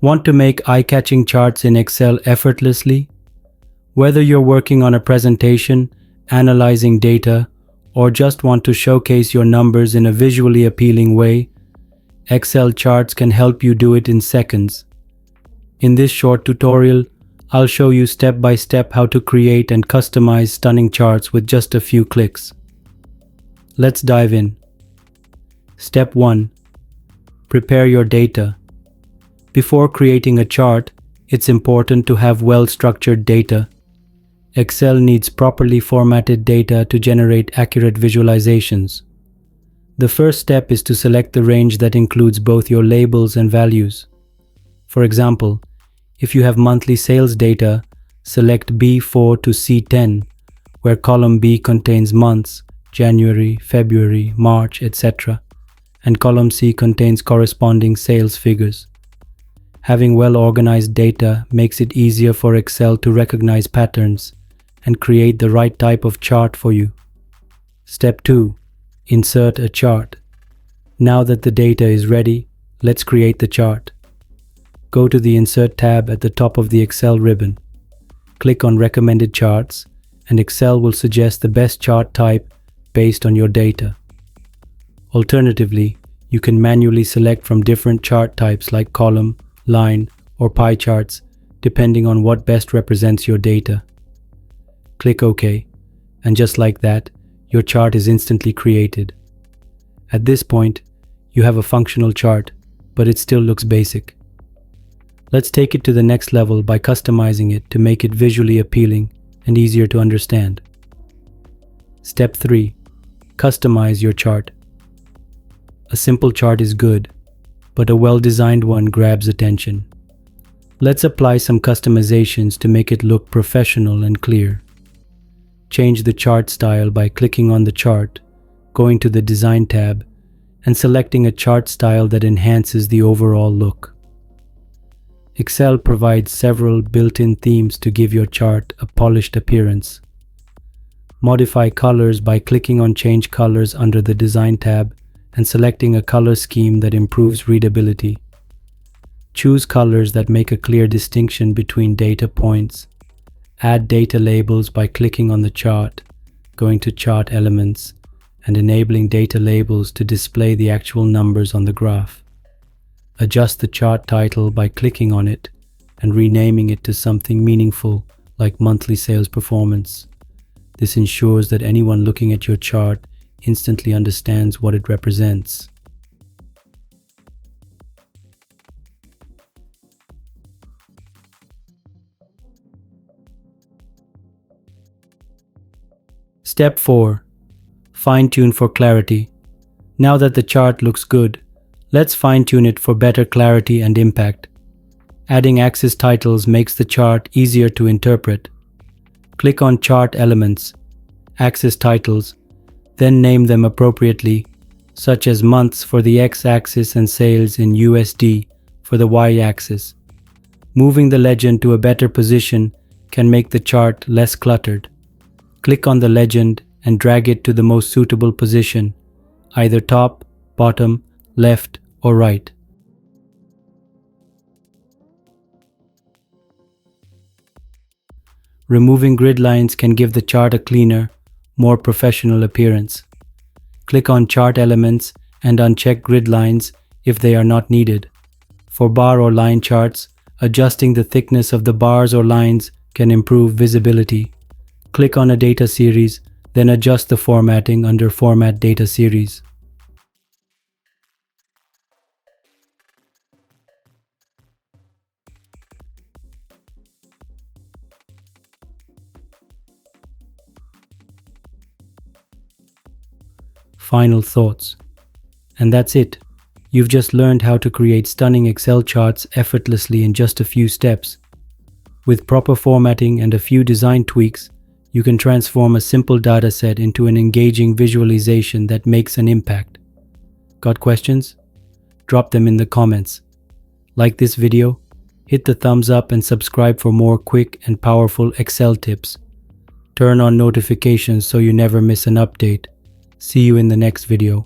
Want to make eye-catching charts in Excel effortlessly? Whether you're working on a presentation, analyzing data, or just want to showcase your numbers in a visually appealing way, Excel charts can help you do it in seconds. In this short tutorial, I'll show you step by step how to create and customize stunning charts with just a few clicks. Let's dive in. Step 1. Prepare your data. Before creating a chart, it's important to have well-structured data. Excel needs properly formatted data to generate accurate visualizations. The first step is to select the range that includes both your labels and values. For example, if you have monthly sales data, select B4 to C10, where column B contains months, January, February, March, etc., and column C contains corresponding sales figures. Having well-organized data makes it easier for Excel to recognize patterns and create the right type of chart for you. Step 2. Insert a chart. Now that the data is ready, let's create the chart. Go to the Insert tab at the top of the Excel ribbon. Click on Recommended Charts, and Excel will suggest the best chart type based on your data. Alternatively, you can manually select from different chart types like column, line, or pie charts, depending on what best represents your data. Click OK, and just like that, your chart is instantly created. At this point, you have a functional chart, but it still looks basic. Let's take it to the next level by customizing it to make it visually appealing and easier to understand. Step 3. Customize your chart. A simple chart is good, but a well-designed one grabs attention. Let's apply some customizations to make it look professional and clear. Change the chart style by clicking on the chart, going to the Design tab, and selecting a chart style that enhances the overall look. Excel provides several built-in themes to give your chart a polished appearance. Modify colors by clicking on Change Colors under the Design tab and selecting a color scheme that improves readability. Choose colors that make a clear distinction between data points. Add data labels by clicking on the chart, going to Chart Elements, and enabling data labels to display the actual numbers on the graph. Adjust the chart title by clicking on it and renaming it to something meaningful like Monthly Sales Performance. This ensures that anyone looking at your chart instantly understands what it represents. Step 4. Fine-tune for clarity. Now that the chart looks good, let's fine-tune it for better clarity and impact. Adding axis titles makes the chart easier to interpret. Click on Chart Elements, Axis Titles, then name them appropriately, such as months for the x-axis and sales in USD for the y-axis. Moving the legend to a better position can make the chart less cluttered. Click on the legend and drag it to the most suitable position, either top, bottom, left, or right. Removing grid lines can give the chart a cleaner, more professional appearance. Click on Chart Elements and uncheck grid lines if they are not needed. For bar or line charts, adjusting the thickness of the bars or lines can improve visibility. Click on a data series, then adjust the formatting under Format Data Series. Final thoughts. And that's it. You've just learned how to create stunning Excel charts effortlessly in just a few steps. With proper formatting and a few design tweaks, you can transform a simple dataset into an engaging visualization that makes an impact. Got questions? Drop them in the comments. Like this video? Hit the thumbs up and subscribe for more quick and powerful Excel tips. Turn on notifications so you never miss an update. See you in the next video.